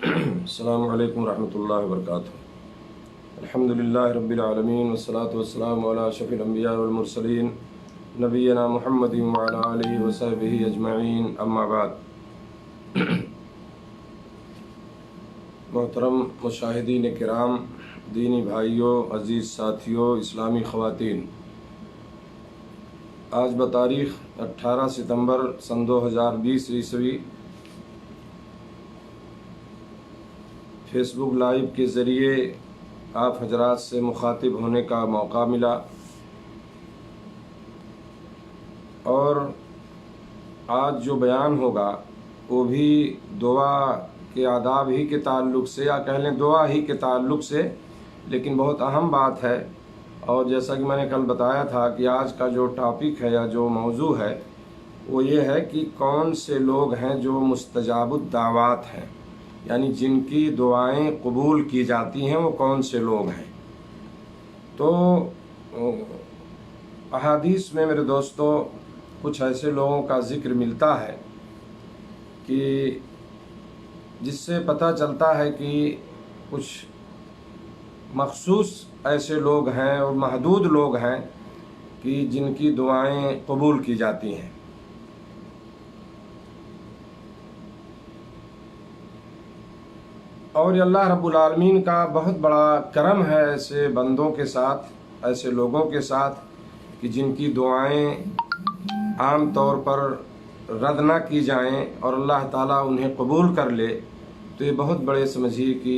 السلام علیکم ورحمۃ اللہ وبرکاتہ۔ الحمدللہ رب العالمین والصلاة والسلام علی اشرف الانبیاء والمرسلین نبینا محمد وعلی آلہ وصحبہ اجمعین، اما بعد۔ محترم مشاہدین کرام، دینی بھائیوں، عزیز ساتھیوں، اسلامی خواتین، آج بتاریخ 18 ستمبر سن 2020 عیسوی فیس بک لائیو کے ذریعے آپ حضرات سے مخاطب ہونے کا موقع ملا، اور آج جو بیان ہوگا وہ بھی دعا کے آداب ہی کے تعلق سے، یا کہہ لیں دعا ہی کے تعلق سے، لیکن بہت اہم بات ہے۔ اور جیسا کہ میں نے کل بتایا تھا کہ آج کا جو ٹاپک ہے یا جو موضوع ہے وہ یہ ہے کہ کون سے لوگ ہیں جو مستجاب الدعوات ہیں، یعنی جن کی دعائیں قبول کی جاتی ہیں، وہ کون سے لوگ ہیں۔ تو احادیث میں میرے دوستو کچھ ایسے لوگوں کا ذکر ملتا ہے کہ جس سے پتہ چلتا ہے کہ کچھ مخصوص ایسے لوگ ہیں اور محدود لوگ ہیں کہ جن کی دعائیں قبول کی جاتی ہیں۔ اور یہ اللہ رب العالمین کا بہت بڑا کرم ہے ایسے بندوں کے ساتھ، ایسے لوگوں کے ساتھ کہ جن کی دعائیں عام طور پر رد نہ کی جائیں اور اللہ تعالیٰ انہیں قبول کر لے، تو یہ بہت بڑے سمجھیے کہ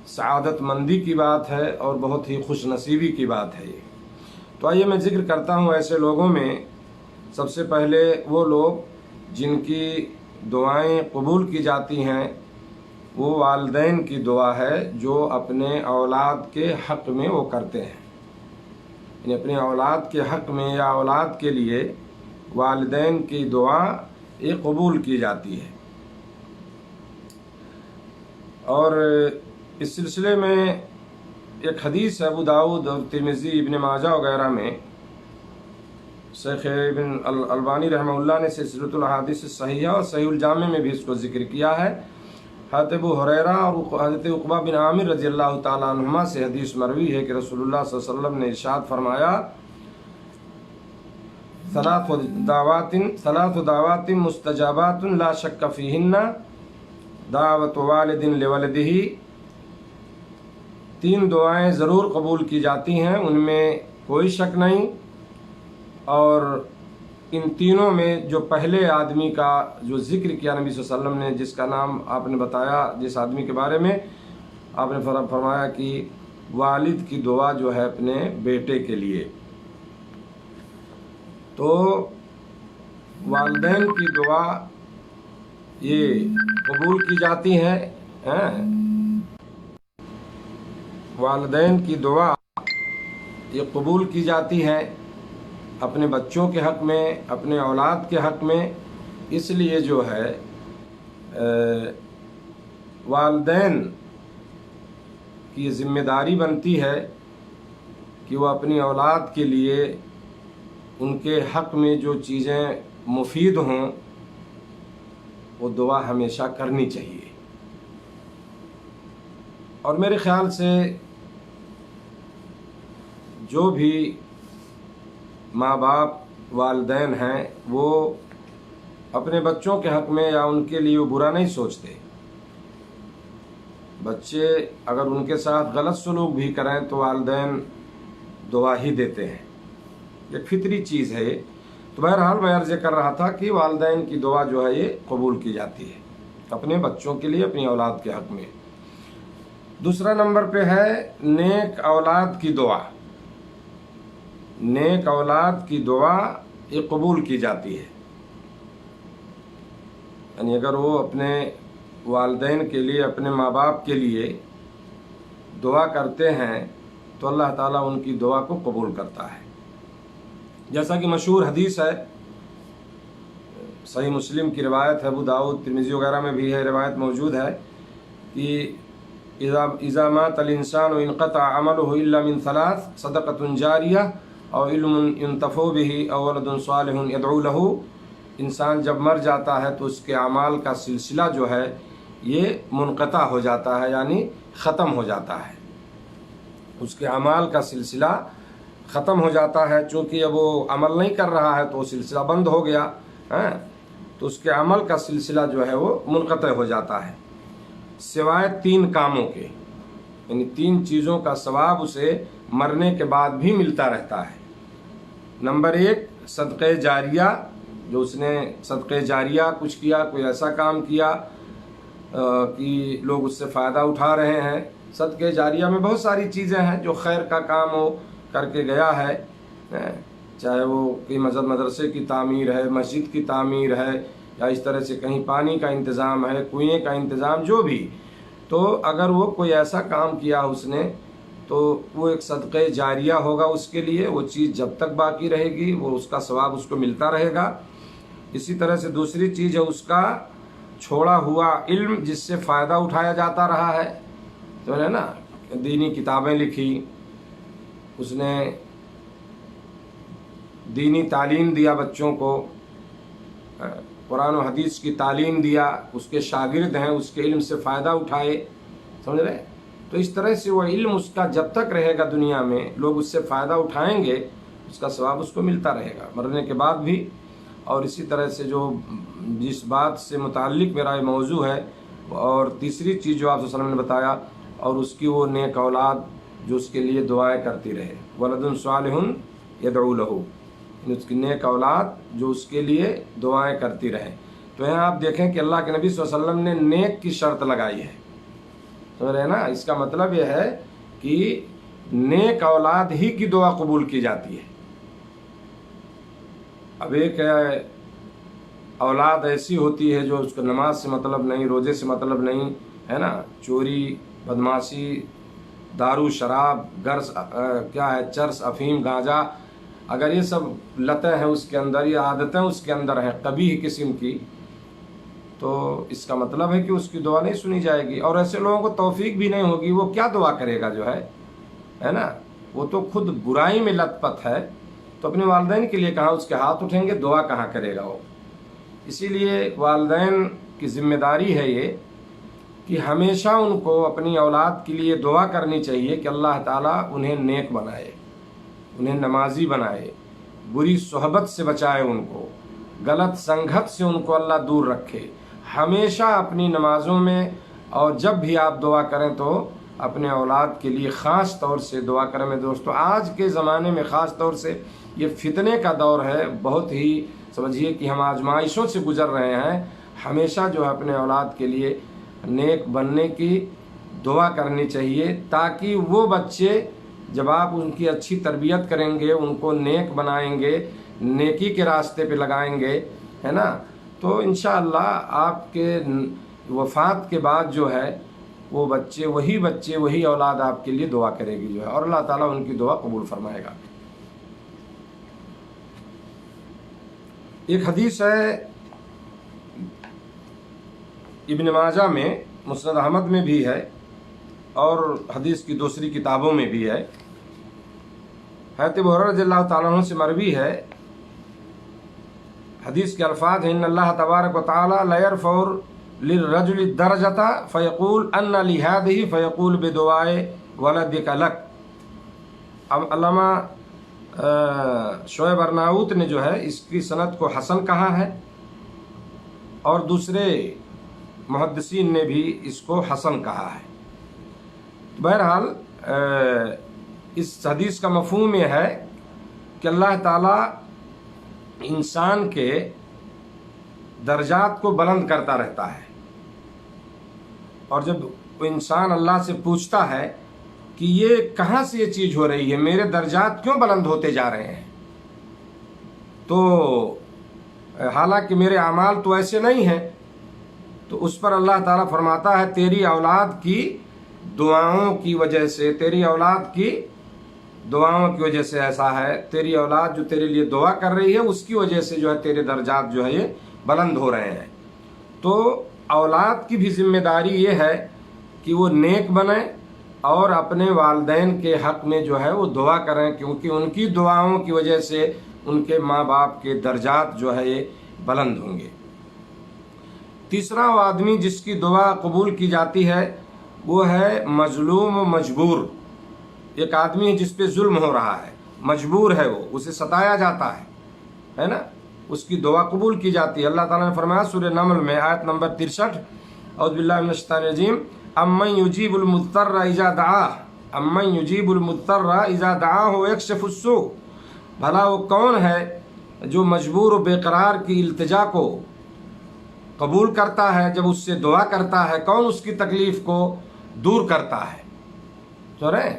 سعادت مندی کی بات ہے اور بہت ہی خوش نصیبی کی بات ہے یہ۔ تو آئیے میں ذکر کرتا ہوں ایسے لوگوں میں۔ سب سے پہلے وہ لوگ جن کی دعائیں قبول کی جاتی ہیں، وہ والدین کی دعا ہے جو اپنے اولاد کے حق میں وہ کرتے ہیں، یعنی اپنے اولاد کے حق میں یا اولاد کے لیے والدین کی دعا یہ قبول کی جاتی ہے۔ اور اس سلسلے میں ایک حدیث ہے ابو داؤد اور ترمذی، ابن ماجہ وغیرہ میں، شیخ ابن البانی رحمہ اللہ نے سلسلۃ الاحادیث الصحیحہ اور صحیح الجامع میں بھی اس کو ذکر کیا ہے۔ حضرت ابو ہریرہ اور حضرت عقبہ بن عامر رضی اللہ تعالیٰ عنہما سے حدیث مروی ہے کہ رسول اللہ صلی اللہ علیہ وسلم نے ارشاد فرمایا، ثلاث دعوات مستجابات لا شک فیہن، دعوت والد لولدہ، تین دعائیں ضرور قبول کی جاتی ہیں، ان میں کوئی شک نہیں۔ اور ان تینوں میں جو پہلے آدمی کا جو ذکر کیا نبی صلی اللہ علیہ وسلم نے، جس کا نام آپ نے بتایا، جس آدمی کے بارے میں آپ نے فرمایا کہ والد کی دعا جو ہے اپنے بیٹے کے لیے، تو والدین کی دعا یہ قبول کی جاتی ہے۔ والدین کی دعا یہ قبول کی جاتی ہے اپنے بچوں کے حق میں، اپنے اولاد کے حق میں۔ اس لیے جو ہے والدین کی ذمہ داری بنتی ہے کہ وہ اپنی اولاد کے لیے ان کے حق میں جو چیزیں مفید ہوں وہ دعا ہمیشہ کرنی چاہیے۔ اور میرے خیال سے جو بھی ماں باپ والدین ہیں وہ اپنے بچوں کے حق میں یا ان کے لیے وہ برا نہیں سوچتے۔ بچے اگر ان کے ساتھ غلط سلوک بھی کریں تو والدین دعا ہی دیتے ہیں، یہ فطری چیز ہے۔ تو بہرحال میں عرض کر رہا تھا کہ والدین کی دعا جو ہے یہ قبول کی جاتی ہے اپنے بچوں کے لیے، اپنی اولاد کے حق میں۔ دوسرا نمبر پہ ہے نیک اولاد کی دعا۔ نیک اولاد کی دعا یہ قبول کی جاتی ہے، یعنی اگر وہ اپنے والدین کے لیے، اپنے ماں باپ کے لیے دعا کرتے ہیں تو اللہ تعالیٰ ان کی دعا کو قبول کرتا ہے۔ جیسا کہ مشہور حدیث ہے، صحیح مسلم کی روایت ہے، ابو داؤد ترمذی وغیرہ میں بھی ہے روایت موجود ہے کہ اذا مات الانسان انقطع عمله الا من ثلاث، صدقۃ جاریہ او علم ينتفع به او ولد صالح يدعو له، انسان جب مر جاتا ہے تو اس کے اعمال کا سلسلہ جو ہے یہ منقطع ہو جاتا ہے، یعنی ختم ہو جاتا ہے، اس کے اعمال کا سلسلہ ختم ہو جاتا ہے۔ چونکہ اب وہ عمل نہیں کر رہا ہے تو وہ سلسلہ بند ہو گیا، تو اس کے عمل کا سلسلہ جو ہے وہ منقطع ہو جاتا ہے، سوائے 3 کاموں کے، یعنی 3 چیزوں کا ثواب اسے مرنے کے بعد بھی ملتا رہتا ہے۔ نمبر 1 صدقہ جاریہ، جو اس نے صدقہ جاریہ کچھ کیا، کوئی ایسا کام کیا کہ لوگ اس سے فائدہ اٹھا رہے ہیں۔ صدقہ جاریہ میں بہت ساری چیزیں ہیں، جو خیر کا کام ہو کر کے گیا ہے، چاہے وہ کوئی مدرسے کی تعمیر ہے، مسجد کی تعمیر ہے، یا اس طرح سے کہیں پانی کا انتظام ہے، کنویں کا انتظام، جو بھی، تو اگر وہ کوئی ایسا کام کیا اس نے تو وہ ایک صدقہ جاریہ ہوگا اس کے لیے، وہ چیز جب تک باقی رہے گی وہ اس کا ثواب اس کو ملتا رہے گا۔ اسی طرح سے دوسری چیز ہے اس کا چھوڑا ہوا علم، جس سے فائدہ اٹھایا جاتا رہا ہے، تو ہے نا، دینی کتابیں لکھی، اس نے دینی تعلیم دیا بچوں کو، قرآن و حدیث کی تعلیم دیا، اس کے شاگرد ہیں، اس کے علم سے فائدہ اٹھائے، سمجھ رہے؟ تو اس طرح سے وہ علم اس کا جب تک رہے گا دنیا میں، لوگ اس سے فائدہ اٹھائیں گے، اس کا ثواب اس کو ملتا رہے گا مرنے کے بعد بھی۔ اور اسی طرح سے جو جس بات سے متعلق میرا یہ موضوع ہے، اور تیسری چیز جو آپ صلی اللہ علیہ وسلم نے بتایا، اور اس کی وہ نیک اولاد جو اس کے لیے دعائیں کرتی رہے، ولد صالح یدعو لہ، اس کی نیک اولاد جو اس کے لیے دعائیں کرتی رہے۔ تو یہاں آپ دیکھیں کہ اللہ کے نبی صلی اللہ علیہ وسلم نے نیک کی شرط لگائی ہے، سمجھ رہے ہیں نا؟ اس کا مطلب یہ ہے کہ نیک اولاد ہی کی دعا قبول کی جاتی ہے۔ اب ایک اولاد ایسی ہوتی ہے جو اس کو نماز سے مطلب نہیں، روزے سے مطلب نہیں، ہے نا، چوری، بدماشی، دارو، شراب، گرس، کیا ہے، چرس، افیم، گانجا، اگر یہ سب لتیں ہیں اس کے اندر، یہ عادتیں اس کے اندر ہیں قبیح قسم کی، تو اس کا مطلب ہے کہ اس کی دعا نہیں سنی جائے گی، اور ایسے لوگوں کو توفیق بھی نہیں ہوگی، وہ کیا دعا کرے گا جو ہے نا، وہ تو خود برائی میں لت پت ہے، تو اپنے والدین کے لیے کہاں اس کے ہاتھ اٹھیں گے، دعا کہاں کرے گا وہ؟ اسی لیے والدین کی ذمہ داری ہے یہ کہ ہمیشہ ان کو اپنی اولاد کے لیے دعا کرنی چاہیے کہ اللہ تعالیٰ انہیں نیک بنائے، انہیں نمازی بنائے، بری صحبت سے بچائے، ان کو غلط سنگت سے ان کو اللہ دور رکھے۔ ہمیشہ اپنی نمازوں میں اور جب بھی آپ دعا کریں تو اپنے اولاد کے لیے خاص طور سے دعا کریں۔ میں دوستو، آج کے زمانے میں خاص طور سے یہ فتنے کا دور ہے، بہت ہی سمجھیے کہ ہم آزمائشوں سے گزر رہے ہیں۔ ہمیشہ جو ہے اپنے اولاد کے لیے نیک بننے کی دعا کرنی چاہیے، تاکہ وہ بچے جب آپ ان کی اچھی تربیت کریں گے، ان کو نیک بنائیں گے، نیکی کے راستے پہ لگائیں گے، ہے نا، تو انشاءاللہ آپ کے وفات کے بعد جو ہے وہ بچے وہی اولاد آپ کے لیے دعا کرے گی جو ہے، اور اللہ تعالیٰ ان کی دعا قبول فرمائے گا۔ ایک حدیث ہے ابن ماجہ میں، مسند احمد میں بھی ہے، اور حدیث کی دوسری کتابوں میں بھی ہے، حضرت ابو ہریرہ رضی اللہ تعالیٰ عنہ سے مروی ہے۔ حدیث کے الفاظ ہیں، ان اللہ تبارک و تعالی لا یرفع للرجل الدرجۃ فیقول ان لهذه فیقول بدعاء ولدک لک۔ اب علامہ شعیب ارناؤت نے جو ہے اس کی سند کو حسن کہا ہے، اور دوسرے محدثین نے بھی اس کو حسن کہا ہے۔ بہرحال اس حدیث کا مفہوم یہ ہے کہ اللہ تعالیٰ انسان کے درجات کو بلند کرتا رہتا ہے، اور جب وہ انسان اللہ سے پوچھتا ہے کہ یہ کہاں سے یہ چیز ہو رہی ہے، میرے درجات کیوں بلند ہوتے جا رہے ہیں، تو حالانکہ میرے اعمال تو ایسے نہیں ہیں، تو اس پر اللہ تعالیٰ فرماتا ہے تیری اولاد کی دعاؤں کی وجہ سے، تیری اولاد کی دعاؤں کی وجہ سے ایسا ہے، تیری اولاد جو تیرے لیے دعا کر رہی ہے اس کی وجہ سے جو ہے تیرے درجات جو ہے یہ بلند ہو رہے ہیں۔ تو اولاد کی بھی ذمہ داری یہ ہے کہ وہ نیک بنیں اور اپنے والدین کے حق میں جو ہے وہ دعا کریں، کیونکہ ان کی دعاؤں کی وجہ سے ان کے ماں باپ کے درجات جو ہے بلند ہوں گے۔ تیسرا وہ آدمی جس کی دعا قبول کی جاتی ہے وہ ہے مظلوم و مجبور۔ ایک آدمی ہے جس پہ ظلم ہو رہا ہے، مجبور ہے، وہ اسے ستایا جاتا ہے نا، اس کی دعا قبول کی جاتی ہے۔ اللہ تعالیٰ نے فرمایا سورہ نمل میں آیت نمبر 63، اعوذ باللہ من الشیطان الرجیم، امن یجیب المضطر اذا دعاہ، امن یجیب المضطر اذا دعاہ ویکشف السوء، بھلا وہ کون ہے جو مجبور و بے قرار کی التجا کو قبول کرتا ہے جب اس سے دعا کرتا ہے؟ کون اس کی تکلیف کو دور کرتا ہے؟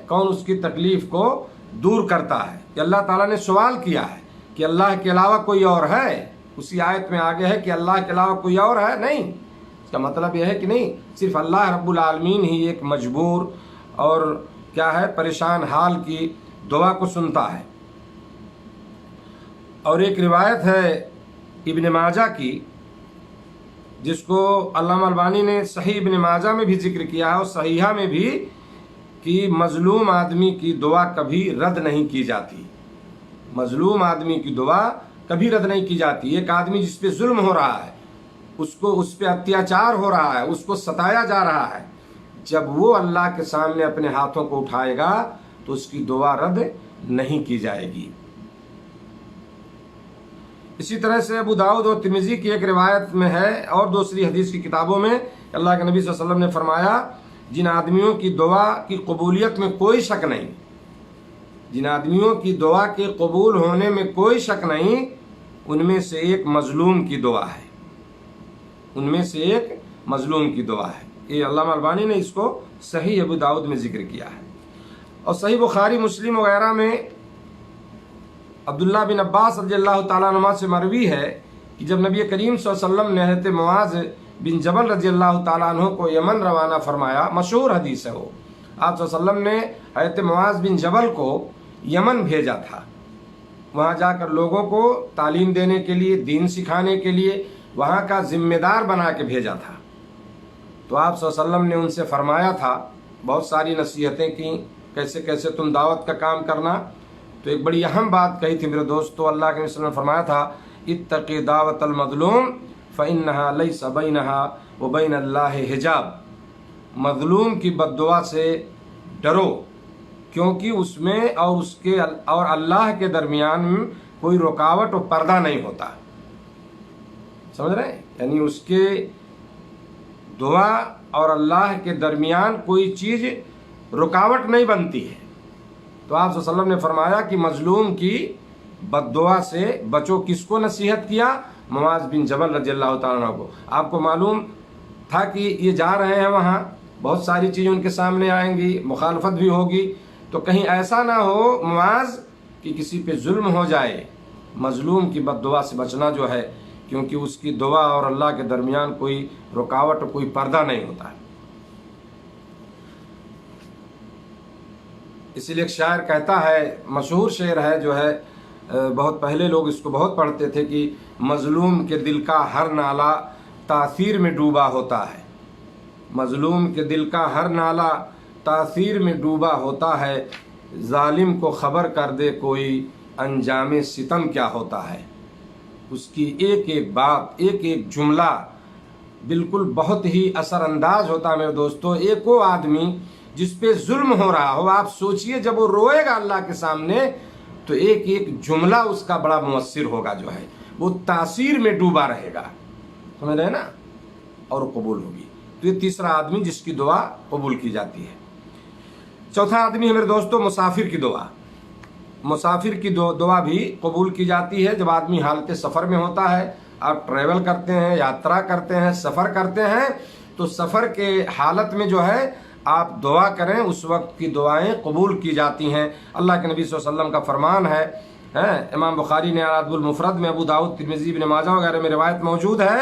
کون اس کی تکلیف کو دور کرتا ہے؟ کہ اللہ تعالیٰ نے سوال کیا ہے کہ اللہ کے علاوہ کوئی اور ہے؟ اسی آیت میں آگے ہے کہ اللہ کے علاوہ کوئی اور ہے؟ نہیں، اس کا مطلب یہ ہے کہ نہیں، صرف اللہ رب العالمین ہی ایک مجبور اور کیا ہے پریشان حال کی دعا کو سنتا ہے۔ اور ایک روایت ہے ابن ماجہ کی جس کو علامہ البانی نے صحیح ابن ماجہ میں بھی ذکر کیا ہے اور صحیحہ میں بھی، کہ مظلوم آدمی کی دعا کبھی رد نہیں کی جاتی، مظلوم آدمی کی دعا کبھی رد نہیں کی جاتی۔ ایک آدمی جس پہ ظلم ہو رہا ہے، اس پہ اتیاچار ہو رہا ہے، اس کو ستایا جا رہا ہے، جب وہ اللہ کے سامنے اپنے ہاتھوں کو اٹھائے گا تو اس کی دعا رد نہیں کی جائے گی۔ اسی طرح سے ابو داؤد اور ترمذی کی ایک روایت میں ہے اور دوسری حدیث کی کتابوں میں اللہ کے نبی صلی اللہ علیہ وسلم نے فرمایا جن آدمیوں کی دعا کی قبولیت میں کوئی شک نہیں، جن آدمیوں کی دعا کے قبول ہونے میں کوئی شک نہیں، ان میں سے ایک مظلوم کی دعا ہے، ان میں سے ایک مظلوم کی دعا ہے۔ یہ علامہ البانی نے اس کو صحیح ابو داؤد میں ذکر کیا ہے۔ اور صحیح بخاری مسلم وغیرہ میں عبداللہ بن عباس رضی اللہ تعالیٰ عنہ سے مروی ہے کہ جب نبی کریم صلی اللہ علیہ وسلم نے حضرت معاذ بن جبل رضی اللہ تعالیٰ عنہ کو یمن روانہ فرمایا، مشہور حدیث ہے وہ، آپ صلی اللہ علیہ وسلم نے حضرت معاذ بن جبل کو یمن بھیجا تھا، وہاں جا کر لوگوں کو تعلیم دینے کے لیے، دین سکھانے کے لیے وہاں کا ذمہ دار بنا کے بھیجا تھا۔ تو آپ صلی اللہ علیہ وسلم نے ان سے فرمایا تھا، بہت ساری نصیحتیں کی، کیسے کیسے تم دعوت کا کام کرنا۔ تو ایک بڑی اہم بات کہی تھی میرے دوستو، اللہ کے رسول نے فرمایا تھا اتقی دعوت المظلوم فإنها ليس بينها وبين الله حجاب، مظلوم کی بد دعا سے ڈرو کیونکہ اس میں اور اللہ کے درمیان کوئی رکاوٹ اور پردہ نہیں ہوتا۔ سمجھ رہے ہیں؟ یعنی اس کے دعا اور اللہ کے درمیان کوئی چیز رکاوٹ نہیں بنتی ہے۔ تو آپ صلی اللہ علیہ وسلم نے فرمایا کہ مظلوم کی بد دعا سے بچو۔ کس کو نصیحت کیا؟ معاذ بن جبل رضی اللہ تعالیٰ عنہ کو۔ آپ کو معلوم تھا کہ یہ جا رہے ہیں وہاں، بہت ساری چیزیں ان کے سامنے آئیں گی، مخالفت بھی ہوگی، تو کہیں ایسا نہ ہو معاذ کہ کسی پہ ظلم ہو جائے۔ مظلوم کی بد دعا سے بچنا جو ہے، کیونکہ اس کی دعا اور اللہ کے درمیان کوئی رکاوٹ، کوئی پردہ نہیں ہوتا ہے۔ اسی لیے ایک شاعر کہتا ہے، مشہور شعر ہے جو ہے، بہت پہلے لوگ اس کو بہت پڑھتے تھے کہ مظلوم کے دل کا ہر نالہ تاثیر میں ڈوبا ہوتا ہے، مظلوم کے دل کا ہر نالہ تاثیر میں ڈوبا ہوتا ہے، ظالم کو خبر کر دے کوئی انجام ستم کیا ہوتا ہے۔ اس کی ایک ایک بات، ایک ایک جملہ بالکل بہت ہی اثر انداز ہوتا ہے میرے دوستو۔ ایک وہ آدمی جس پہ ظلم ہو رہا ہو، آپ سوچئے جب وہ روئے گا اللہ کے سامنے تو ایک ایک جملہ اس کا بڑا مؤثر ہوگا، جو ہے وہ تاثیر میں ڈوبا رہے گا، سمجھ رہے ہیں نا، اور قبول ہوگی۔ تو یہ تیسرا آدمی جس کی دعا قبول کی جاتی ہے۔ چوتھا آدمی ہے میرے دوستو مسافر کی دعا۔ مسافر کی دعا بھی قبول کی جاتی ہے۔ جب آدمی حالت سفر میں ہوتا ہے، آپ ٹریول کرتے ہیں، یاترا کرتے ہیں، سفر کرتے ہیں، تو سفر کے حالت میں جو ہے آپ دعا کریں، اس وقت کی دعائیں قبول کی جاتی ہیں۔ اللہ کے نبی صلی اللہ علیہ وسلم کا فرمان ہے، امام بخاری نے الادب المفرد میں، ابو داؤد، ترمذی، ابن ماجہ وغیرہ میں روایت موجود ہے،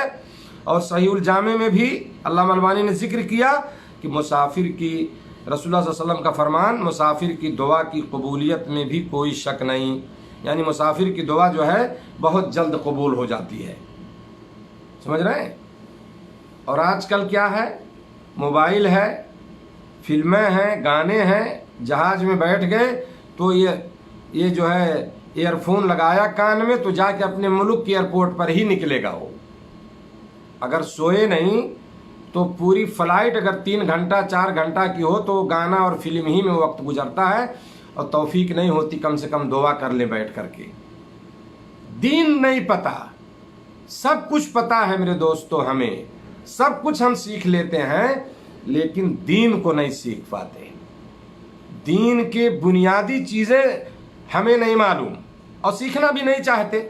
اور صحیح الجامع میں بھی علامہ البانی نے ذکر کیا کہ مسافر کی، رسول اللہ صلی اللہ علیہ وسلم کا فرمان، مسافر کی دعا کی قبولیت میں بھی کوئی شک نہیں، یعنی مسافر کی دعا جو ہے بہت جلد قبول ہو جاتی ہے، سمجھ رہے ہیں۔ اور آج کل کیا ہے، موبائل ہے، فلمیں ہیں، گانے ہیں، جہاز میں بیٹھ گئے تو یہ جو ہے ایئر فون لگایا کان میں تو جا کے اپنے ملک کی ایئرپورٹ پر ہی نکلے گا وہ. اگر سوئے نہیں تو پوری فلائٹ اگر 3 گھنٹہ 4 گھنٹہ کی ہو تو گانا اور فلم ہی میں وقت گزرتا ہے، اور توفیق نہیں ہوتی کم سے کم دعا کر لیں بیٹھ کر کے. دین نہیں پتا، سب کچھ پتا ہے میرے دوستو، ہمیں سب کچھ ہم سیکھ لیتے ہیں لیکن دین کو نہیں سیکھ پاتے. دین کے بنیادی چیزیں ہمیں نہیں معلوم اور سیکھنا بھی نہیں چاہتے.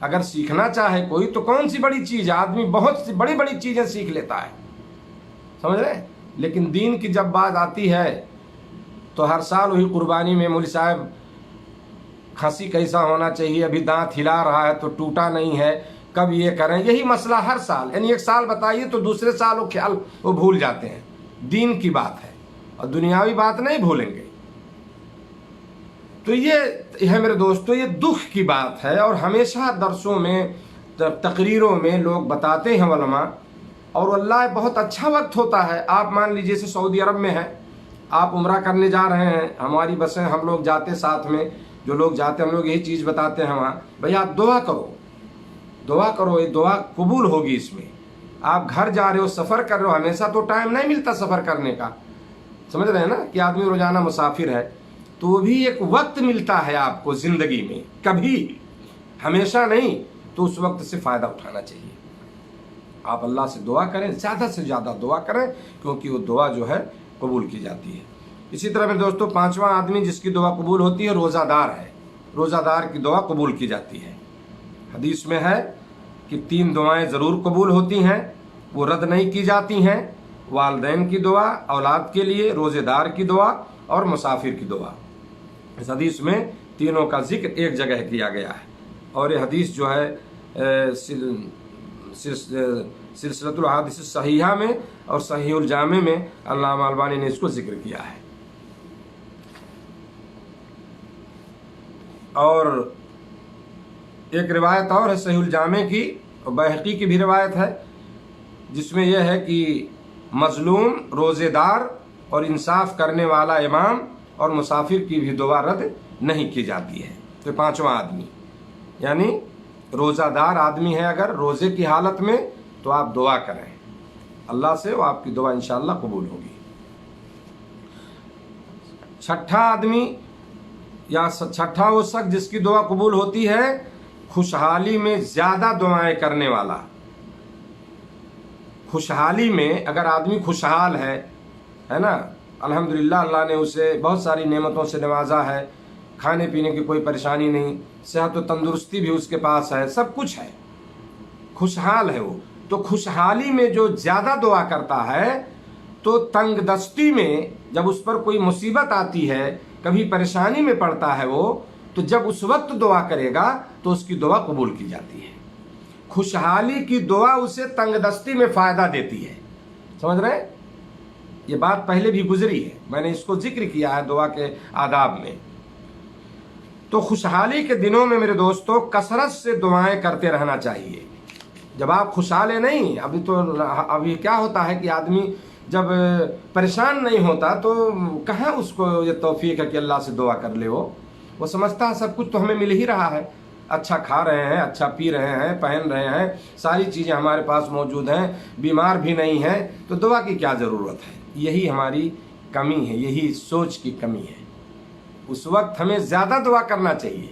اگر سیکھنا چاہے کوئی تو کون سی بڑی چیز ہے، آدمی بہت سی بڑی بڑی چیزیں سیکھ لیتا ہے، سمجھ رہے. لیکن دین کی جب بات آتی ہے تو ہر سال وہی قربانی میں مولوی صاحب کھانسی کیسا ہونا چاہیے، ابھی دانت ہلا رہا ہے تو ٹوٹا نہیں ہے، کب یہ کریں، یہی مسئلہ ہر سال. یعنی ایک سال بتائیے تو دوسرے سال وہ خیال وہ بھول جاتے ہیں. دین کی بات ہے اور دنیاوی بات نہیں بھولیں گے. تو یہ ہے میرے دوستو، یہ دکھ کی بات ہے. اور ہمیشہ درسوں میں تقریروں میں لوگ بتاتے ہیں علماء، اور واللہ بہت اچھا وقت ہوتا ہے. آپ مان لیجیے جیسے سعودی عرب میں ہے، آپ عمرہ کرنے جا رہے ہیں، ہماری بسیں ہم لوگ جاتے ساتھ میں، جو لوگ جاتے ہیں ہم لوگ یہی چیز بتاتے ہیں وہاں، بھئی آپ دعا کرو، دعا کرو، یہ دعا قبول ہوگی. اس میں آپ گھر جا رہے ہو، سفر کر رہے ہو، ہمیشہ تو ٹائم نہیں ملتا سفر کرنے کا، سمجھ رہے ہیں نا کہ آدمی روزانہ مسافر ہے، تو وہ بھی ایک وقت ملتا ہے آپ کو زندگی میں، کبھی ہمیشہ نہیں، تو اس وقت سے فائدہ اٹھانا چاہیے. آپ اللہ سے دعا کریں، زیادہ سے زیادہ دعا کریں، کیونکہ وہ دعا جو ہے قبول کی جاتی ہے. اسی طرح میرے دوستو 5واں آدمی جس کی دعا قبول ہوتی ہے روزہ دار ہے. روزہ دار کی دعا قبول کی جاتی ہے. حدیث میں ہے کہ 3 دعائیں ضرور قبول ہوتی ہیں، وہ رد نہیں کی جاتی ہیں: والدین کی دعا، اولاد کے لیے، روزے دار کی دعا اور مسافر کی دعا. اس حدیث میں تینوں کا ذکر ایک جگہ کیا گیا ہے. اور یہ حدیث جو ہے سلسلۃ الحادث الصحیحہ میں اور صحیح الجامع میں علامہ البانی نے اس کو ذکر کیا ہے. اور ایک روایت اور ہے صحیح الجامع کی، اور بیہقی کی بھی روایت ہے، جس میں یہ ہے کہ مظلوم، روزے دار اور انصاف کرنے والا امام اور مسافر کی بھی دعا رد نہیں کی جاتی ہے. تو 5واں آدمی یعنی روزہ دار آدمی ہے، اگر روزے کی حالت میں تو آپ دعا کریں اللہ سے، وہ آپ کی دعا انشاءاللہ قبول ہوگی. 6واں آدمی یا 6واں وہ شخص جس کی دعا قبول ہوتی ہے خوشحالی میں زیادہ دعائیں کرنے والا. خوشحالی میں اگر آدمی خوشحال ہے نا، الحمدللہ اللہ نے اسے بہت ساری نعمتوں سے نوازا ہے، کھانے پینے کی کوئی پریشانی نہیں، صحت و تندرستی بھی اس کے پاس ہے، سب کچھ ہے، خوشحال ہے وہ. تو خوشحالی میں جو زیادہ دعا کرتا ہے تو تنگ دستی میں جب اس پر کوئی مصیبت آتی ہے، کبھی پریشانی میں پڑتا ہے وہ، تو جب اس وقت دعا کرے گا تو اس کی دعا قبول کی جاتی ہے. خوشحالی کی دعا اسے تنگ دستی میں فائدہ دیتی ہے. سمجھ رہے ہیں؟ یہ بات پہلے بھی گزری ہے، میں نے اس کو ذکر کیا ہے دعا کے آداب میں. تو خوشحالی کے دنوں میں میرے دوستو کثرت سے دعائیں کرتے رہنا چاہیے. جب آپ خوشحال ہیں نہیں، ابھی کیا ہوتا ہے کہ آدمی جب پریشان نہیں ہوتا تو کہاں اس کو یہ توفیق ہے کہ اللہ سے دعا کر لے. وہ سمجھتا ہے سب کچھ تو ہمیں مل ہی رہا ہے، اچھا کھا رہے ہیں، اچھا پی رہے ہیں، پہن رہے ہیں، ساری چیزیں ہمارے پاس موجود ہیں، بیمار بھی نہیں ہیں، تو دعا کی کیا ضرورت ہے. یہی ہماری کمی ہے، یہی سوچ کی کمی ہے. اس وقت ہمیں زیادہ دعا کرنا چاہیے،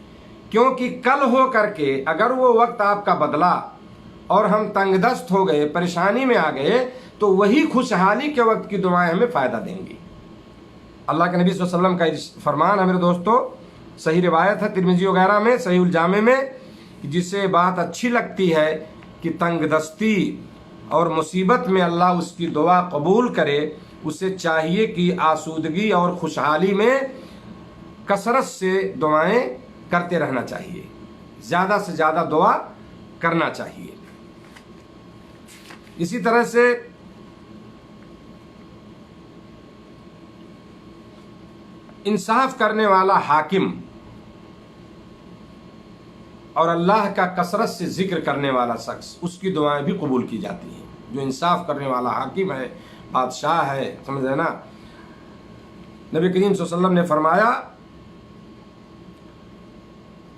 کیونکہ کل ہو کر کے اگر وہ وقت آپ کا بدلا اور ہم تنگ دست ہو گئے، پریشانی میں آ گئے، تو وہی خوشحالی کے وقت کی دعائیں ہمیں فائدہ دیں گی. اللہ کے نبی صلی اللہ علیہ وسلم کا فرمان ہے میرے دوستو، صحیح روایت ہے ترمذی وغیرہ میں، صحیح الجامع میں، جسے بات اچھی لگتی ہے کہ تنگ دستی اور مصیبت میں اللہ اس کی دعا قبول کرے، اسے چاہیے کہ آسودگی اور خوشحالی میں کثرت سے دعائیں کرتے رہنا چاہیے، زیادہ سے زیادہ دعا کرنا چاہیے. اسی طرح سے انصاف کرنے والا حاکم اور اللہ کا کثرت سے ذکر کرنے والا شخص، اس کی دعائیں بھی قبول کی جاتی ہیں. جو انصاف کرنے والا حاکم ہے، بادشاہ ہے، سمجھ رہے نا. نبی کریم صلی اللہ علیہ وسلم نے فرمایا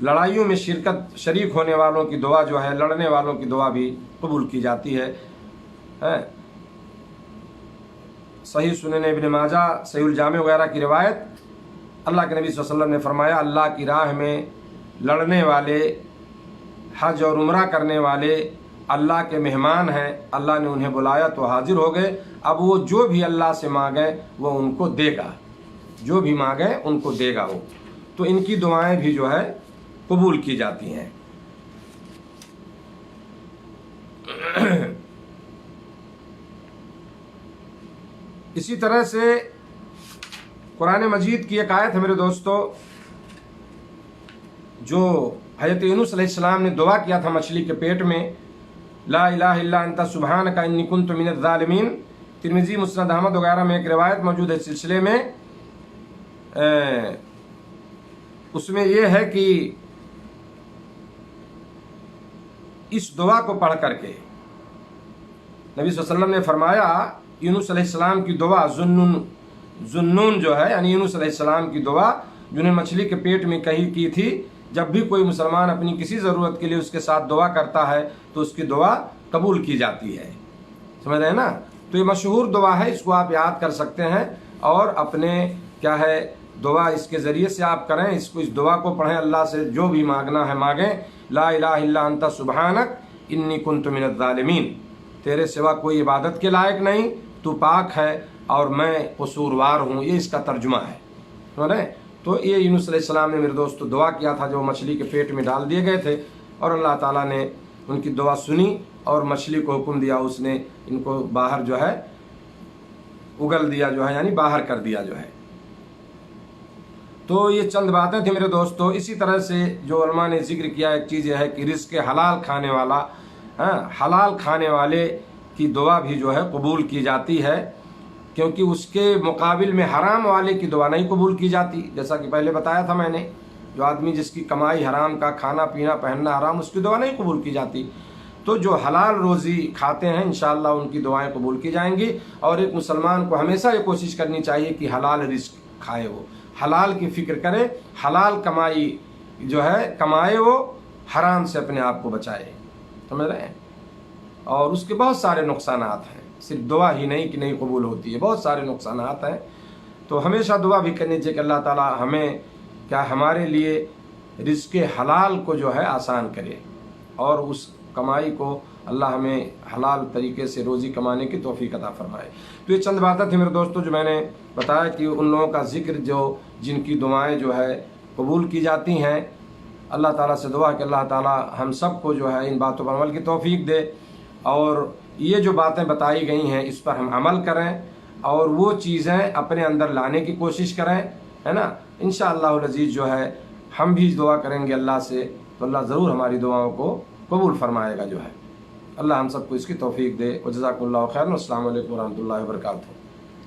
لڑائیوں میں شریک ہونے والوں کی دعا جو ہے، لڑنے والوں کی دعا بھی قبول کی جاتی ہے۔ صحیح سنن ابن ماجہ، صحیح الجامع وغیرہ کی روایت، اللہ کے نبی صلی اللہ علیہ وسلم نے فرمایا اللہ کی راہ میں لڑنے والے، حج اور عمرہ کرنے والے اللہ کے مہمان ہیں، اللہ نے انہیں بلایا تو حاضر ہو گئے، اب وہ جو بھی اللہ سے مانگے وہ ان کو دے گا، جو بھی مانگے ان کو دے گا وہ، تو ان کی دعائیں بھی جو ہے قبول کی جاتی ہیں۔ اسی طرح سے قرآن مجید کی ایک آیت ہے میرے دوستو، جو حضرت یونس علیہ السلام نے دعا کیا تھا مچھلی کے پیٹ میں، لا الہ الا انت سبحانک انی کنت من الظالمین، ترمذی، مسند احمد وغیرہ میں ایک روایت موجود ہے سلسلے میں، اس میں یہ ہے کہ اس دعا کو پڑھ کر کے نبی صلی اللہ علیہ وسلم نے فرمایا یونس علیہ السلام کی دعا، ذنون جو ہے یعنی یونس علیہ السلام کی دعا جنہیں مچھلی کے پیٹ میں کہی کی تھی، جب بھی کوئی مسلمان اپنی کسی ضرورت کے لیے اس کے ساتھ دعا کرتا ہے تو اس کی دعا قبول کی جاتی ہے، سمجھ رہے ہیں نا؟ تو یہ مشہور دعا ہے، اس کو آپ یاد کر سکتے ہیں اور اپنے کیا ہے دعا اس کے ذریعے سے آپ کریں، اس دعا کو پڑھیں، اللہ سے جو بھی مانگنا ہے مانگیں، لا الہ الا انت سبحانک انی کنت من الظالمین، تیرے سوا کوئی عبادت کے لائق نہیں، تو پاک ہے اور میں قصوروار ہوں، یہ اس کا ترجمہ ہے، سمجھ رہے ہیں؟ تو یہ یونس علیہ السلام نے میرے دوستو دعا کیا تھا جو مچھلی کے پیٹ میں ڈال دیے گئے تھے، اور اللہ تعالیٰ نے ان کی دعا سنی اور مچھلی کو حکم دیا، اس نے ان کو باہر جو ہے اگل دیا جو ہے، یعنی باہر کر دیا جو ہے۔ تو یہ چند باتیں تھیں میرے دوستو۔ اسی طرح سے جو علماء نے ذکر کیا ایک چیز یہ ہے کہ رزق حلال کھانے والا، حلال کھانے والے کی دعا بھی جو ہے قبول کی جاتی ہے، کیونکہ اس کے مقابل میں حرام والے کی دعا نہیں قبول کی جاتی، جیسا کہ پہلے بتایا تھا میں نے، جو آدمی جس کی کمائی حرام کا، کھانا پینا پہننا حرام، اس کی دعا نہیں قبول کی جاتی۔ تو جو حلال روزی کھاتے ہیں انشاءاللہ ان کی دعائیں قبول کی جائیں گی، اور ایک مسلمان کو ہمیشہ یہ کوشش کرنی چاہیے کہ حلال رزق کھائے، وہ حلال کی فکر کرے، حلال کمائی جو ہے کمائے، وہ حرام سے اپنے آپ کو بچائے، سمجھ رہے ہیں؟ اور اس کے بہت سارے نقصانات ہیں، صرف دعا ہی نہیں کہ نہیں قبول ہوتی ہے، بہت سارے نقصانات ہیں۔ تو ہمیشہ دعا بھی کرنی چاہیے کہ اللہ تعالیٰ ہمیں کیا ہمارے لیے رزق حلال کو جو ہے آسان کرے، اور اس کمائی کو اللہ ہمیں حلال طریقے سے روزی کمانے کی توفیق عطا فرمائے۔ تو یہ چند باتیں تھیں میرے دوستو جو میں نے بتایا کہ ان لوگوں کا ذکر جو جن کی دعائیں جو ہے قبول کی جاتی ہیں، اللہ تعالیٰ سے دعا کہ اللہ تعالیٰ ہم سب کو جو ہے ان باتوں پر عمل کی توفیق دے، اور یہ جو باتیں بتائی گئی ہیں اس پر ہم عمل کریں، اور وہ چیزیں اپنے اندر لانے کی کوشش کریں، ہے نا؟ انشاءاللہ العزیز جو ہے ہم بھی دعا کریں گے اللہ سے تو اللہ ضرور ہماری دعاؤں کو قبول فرمائے گا جو ہے۔ اللہ ہم سب کو اس کی توفیق دے۔ وجزاکم اللہ خیرا، السلام علیکم ورحمۃ اللہ وبرکاتہ۔